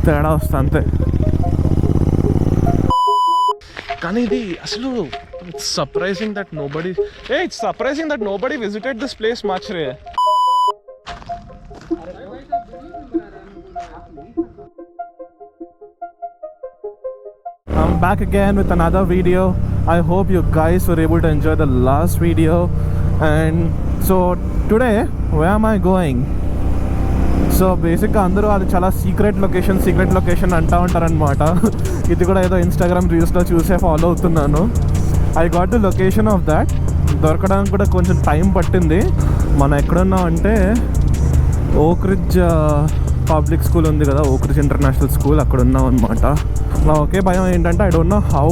తేడా వస్తుంది అంతే. కానీ ఇది అసలు it's surprising that nobody visited this place much ray. I'm back again with another video. I hope you guys were able to enjoy the last video. And so today, where am I going? So బేసిక్గా అందరూ అది చాలా secret location అంటూ ఉంటారనమాట. ఇది కూడా ఏదో Instagram రీల్స్లో చూసే ఫాలో అవుతున్నాను. I got the location of that. దొరకడానికి కూడా కొంచెం టైం పట్టింది. మనం ఎక్కడున్నాం అంటే ఓక్ రిడ్జ్ పబ్లిక్ స్కూల్ ఉంది కదా, ఓక్ రిడ్జ్ ఇంటర్నేషనల్ స్కూల్, అక్కడ ఉన్నాం అనమాట. నా ఒకే భయం ఏంటంటే I don't know how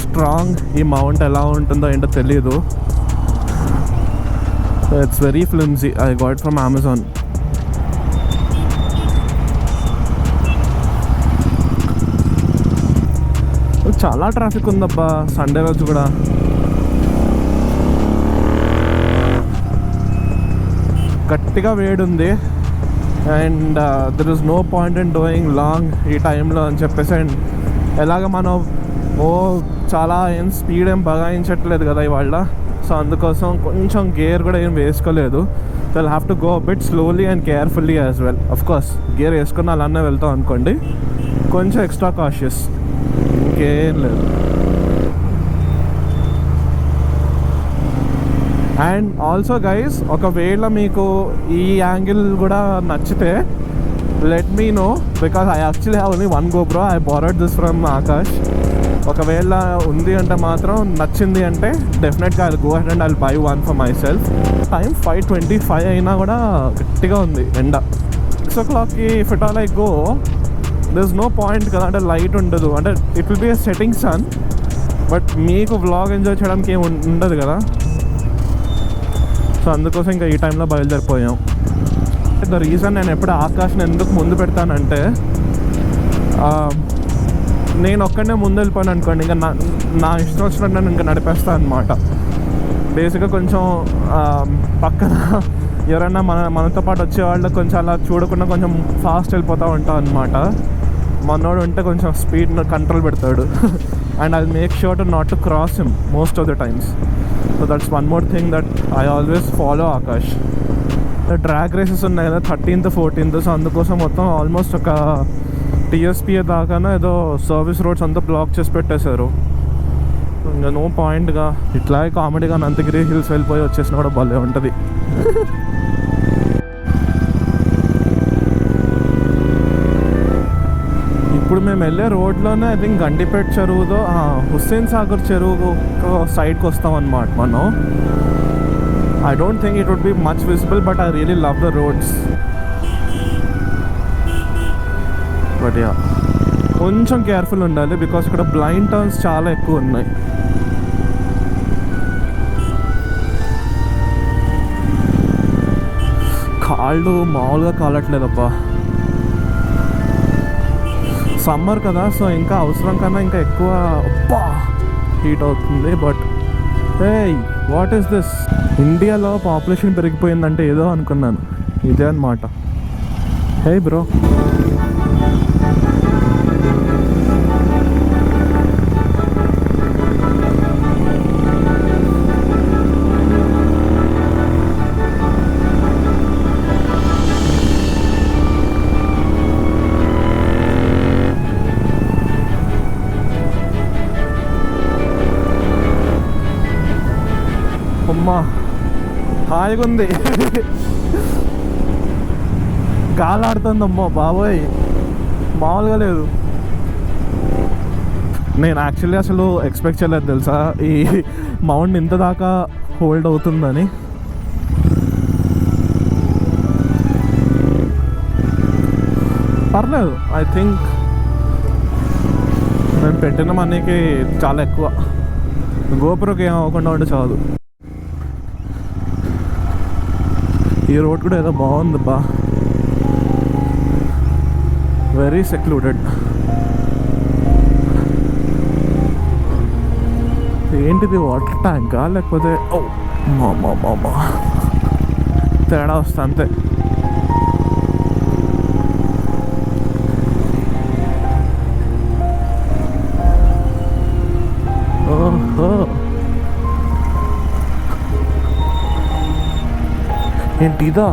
strong ఈ మౌంట్ ఎలా ఉంటుందో ఏంటో తెలీదు. It's very flimsy. I got from Amazon. చాలా ట్రాఫిక్ ఉందబ్బా సండే రోజు కూడా. గట్టిగా వేడి ఉంది. And there is no point in doing long ఈ టైంలో అని చెప్పేసి. అండ్ ఎలాగ మనం చాలా స్పీడ్ ఏం బగాయించట్లేదు కదా ఇవాళ. సో అందుకోసం కొంచెం గేర్ కూడా ఏం వేసుకోలేదు. So I'll have to go bit slowly and carefully as well. Of course gear వేసుకుని అలానే వెళ్తాం అనుకోండి, కొంచెం ఎక్స్ట్రా కాషియస్, ఇంకేం లేదు. అండ్ ఆల్సో గైస్, ఒకవేళ మీకు ఈ యాంగిల్ కూడా నచ్చితే let me know, because I actually have only one GoPro. I borrowed this from Akash. ఒకవేళ ఉంది అంటే మాత్రం, నచ్చింది అంటే డెఫినెట్గా I go ahead and I buy one for myself. Time 5:25 అయినా కూడా గట్టిగా ఉంది ఎండ. 6 o'clockకి if it all I go, there is no point కదా, అంటే లైట్ ఉండదు. అంటే it will be a setting sun, but మీకు వ్లాగ్ ఎంజాయ్ చేయడానికి ఏమి ఉండదు కదా. సో అందుకోసం ఇంకా ఈ టైంలో బయలుదేరిపోయాం. ద రీజన్ నేను ఎప్పుడు ఆకాష్ని ఎందుకు ముందు పెడతానంటే, నేను ఒక్కడనే ముందు వెళ్ళిపోయాను అనుకోండి, ఇంకా నా ఇష్టం వచ్చినట్టు నేను ఇంకా నడిపేస్తాను అనమాట. బేసిక్గా కొంచెం పక్కన ఎవరైనా మనతో పాటు వచ్చేవాళ్ళు కొంచెం అలా చూడకుండా కొంచెం ఫాస్ట్ వెళ్ళిపోతూ ఉంటాం అనమాట. మనోడు ఉంటే కొంచెం స్పీడ్ కంట్రోల్ పెడతాడు. And I make sure to not to cross him most of the times. So that's one more thing that I always follow Akash. Drag races ఉన్నాయి కదా 13th 14th. సో అందుకోసం మొత్తం ఆల్మోస్ట్ ఒక TSPA దాకానే ఏదో service roads అంతా black చేసి పెట్టేశారు. ఇంకా నో పాయింట్గా ఇట్లాగే కామెడీగా అనంతగిరి హిల్స్ వెళ్ళిపోయి వచ్చేసినా కూడా భలే ఉంటుంది. ఇప్పుడు మేము వెళ్ళే రోడ్లోనే ఐ థింక్ గండిపేట చెరువుతో హుస్సేన్ సాగర్ చెరువు సైడ్కి వస్తామన్నమాట మనం. I don't think it would be much visible, but I really love the roads. But yeah, కొంచెం కేర్ఫుల్ ఉండాలి బికాస్ ఇక్కడ బ్లైండ్ టర్న్స్ చాలా ఎక్కువ ఉన్నాయి. కాళ్ళు మామూలుగా కాలట్లేదబ్బా. సమ్మర్ కదా, సో ఇంకా అవసరం కన్నా ఇంకా ఎక్కువ హీట్ అవుతుంది. బట్ ఏయ్, వాట్ ఈస్ దిస్? ఇండియాలో పాపులేషన్ పెరిగిపోయిందంటే ఏదో అనుకున్నాను, ఇదే అన్నమాట. హే బ్రో, అమ్మా హాయిగా ఉంది. గాలాడుతుందమ్మా బాబోయ్, మామూలుగా లేదు. నేను యాక్చువల్లీ అసలు ఎక్స్పెక్ట్ చేయలేదు తెలుసా ఈ మౌంట్ ఇంత దాకా హోల్డ్ అవుతుందని. పర్లేదు, ఐ థింక్ నేను పెట్టిన మనీకి చాలా ఎక్కువ. గోపురకి ఏం అవ్వకుండా ఉంటే చాలు. ఈ రోడ్ కూడా ఏదో బాగుంది బా, వెరీ సెక్లూడెడ్. ఏంటిది, వాటర్ ట్యాంకా లేకపోతే మామా తేడా వస్తా అంతే. ఏంటి ఇదా?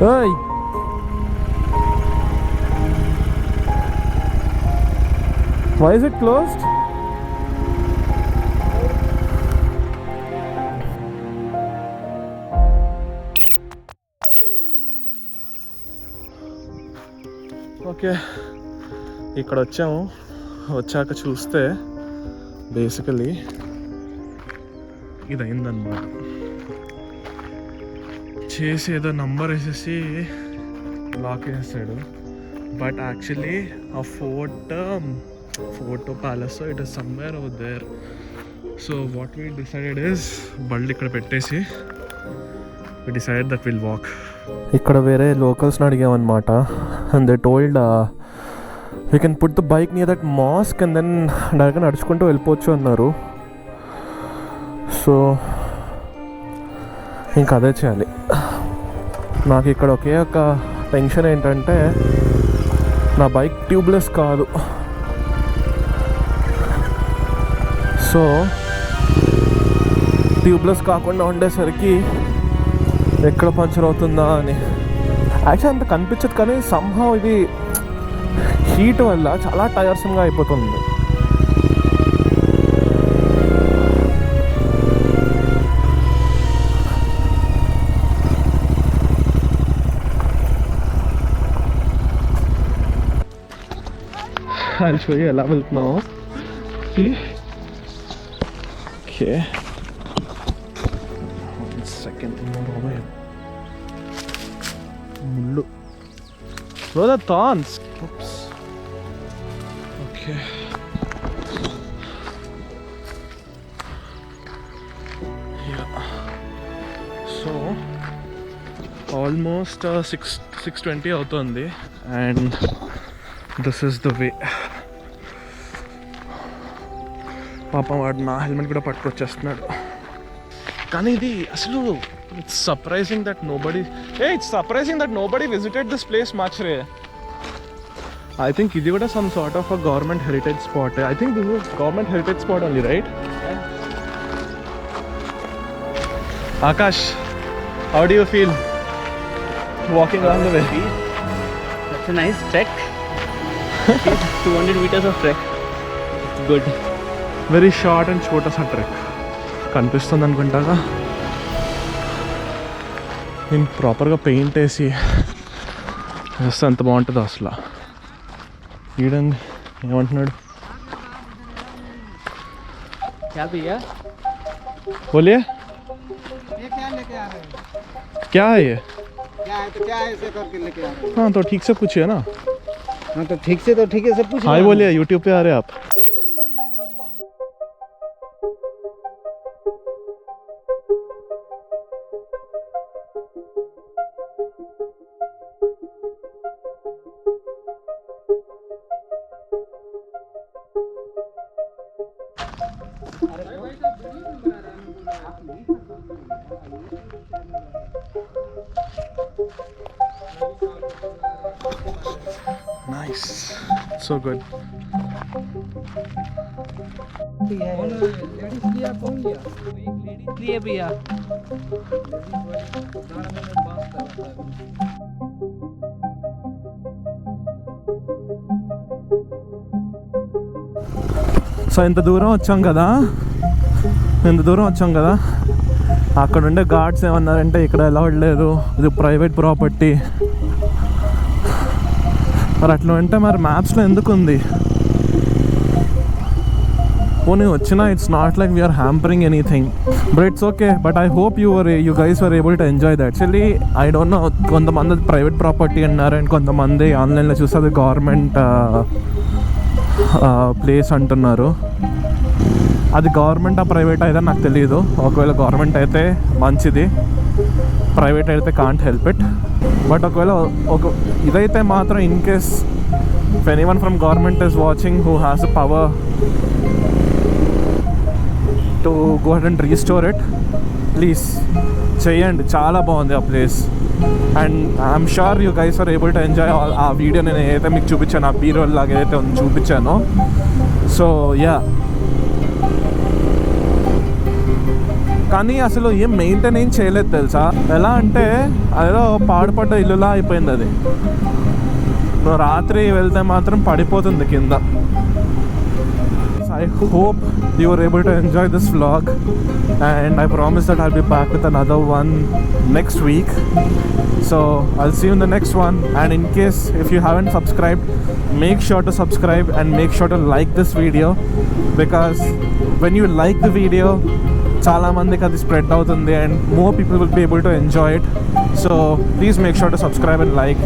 Hey! Why is it closed? Okay, ఇక్కడ వచ్చాము. వచ్చాక చూస్తే బేసికలీ ఇది అయిందన్నమాట. చేసి ఏదో నంబర్ వేసేసి లాక్ వేసాడు. బట్ యాక్చువల్లీ ఆ fort palace it is somewhere over there. So what we decided is బళ్ళు ఇక్కడ పెట్టేసి we decided that will walk. ఇక్కడ వేరే లోకల్స్ని అడిగామన్నమాట. And they told we can put the bike near that mosque and then డైరెక్ట్గా నడుచుకుంటూ వెళ్ళిపోవచ్చు అన్నారు. సో ఇంకా అదే చేయాలి. నాకు ఇక్కడ ఒకే ఒక టెన్షన్ ఏంటంటే నా బైక్ ట్యూబ్లెస్ కాదు. సో ట్యూబ్లెస్ కాకుండా ఉండేసరికి ఎక్కడ పంచర్ అవుతుందా అని. యాక్చువల్లీ అంత కనిపించదు కానీ సంహౌ ఇది హీట్ వల్ల చాలా టైర్సంగా అయిపోతుంది. I'll show you ఎలా వెళ్తున్నాము. ఓకే, సెకండ్ ముళ్ళు the thorns. Oops. Okay. Yeah. So almost 6:20 అవుతుంది and this is the way. పాపం వాడు నా హెల్మెట్ కూడా పట్టుకొచ్చేస్తున్నాడు. కానీ ఇది అసలు it's surprising that nobody visited this place much. I think ఇది కూడా some sort of a government heritage spot. I think this is government heritage spot only, right? Akash, how do you feel walking along the way? That's a nice trek. 200 meters of trek. Good. Very short and short as a trek. కనిపిస్తుంది అనుకుంటాగా. నేను ప్రాపర్గా paint వేసి వేస్తే అంత బాగుంటుంది అసలు. ఈడండి ఏమంటున్నాడు? बोलिए क्या है ये? हाँ तो ठीक से पूछिए ना. हाँ तो ठीक से सब पूछ. हाँ बोलिए, यूट्यूब पे आ रहे आप. Nice, so good. సో ఇంత దూరం వచ్చాం కదా, అక్కడ ఉండే గార్డ్స్ ఏమన్నారంటే ఇక్కడ అలౌడ్ లేదు, ఇది ప్రైవేట్ ప్రాపర్టీ. మరి అట్లా అంటే మరి మ్యాప్స్లో ఎందుకు ఉంది? పోనీ వచ్చినా it's not like we're hampering anything, but it's okay. But I hope you guys were able to enjoy that. Actually I don't know, కొంతమంది ప్రైవేట్ ప్రాపర్టీ అన్నారు అండ్ కొంతమంది ఆన్లైన్లో చూస్తే అది గవర్నమెంట్ ప్లేస్ అంటున్నారు. అది గవర్నమెంట్ ఆ ప్రైవేట్ అయితే నాకు తెలియదు. ఒకవేళ గవర్నమెంట్ అయితే మంచిది, ప్రైవేట్ అయితే కాంట్ హెల్ప్ ఇట్. బట్ ఒకవేళ ఇదైతే మాత్రం in case if anyone from government is watching who has the power to go ahead and restore it, please చేయండి. చాలా బాగుంది ఆ place. And I'm sure you guys are able to enjoy ఆ video నేను ఏదైతే మీకు చూపించాను, ఆ బీరోల్ లాగా ఏదైతే చూపించానో. సో యా, కానీ అసలు ఏం మెయింటైన్ ఏం చేయలేదు తెలుసా. ఎలా అంటే అదేదో పాడుపడ్డ ఇల్లులా అయిపోయింది అది. నువ్వు రాత్రి వెళ్తే మాత్రం పడిపోతుంది కింద. I hope you were able to enjoy this vlog, and I promise that I'll be back with another one next week. So I'll see you in the next one, and in case if you haven't subscribed, make sure to subscribe and make sure to like this video, because when you like the video, చాలా మందికి అది spread అవుతుంది and more people will be able to enjoy it. So please make sure to subscribe and like,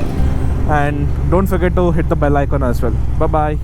and don't forget to hit the bell icon as well. Bye bye.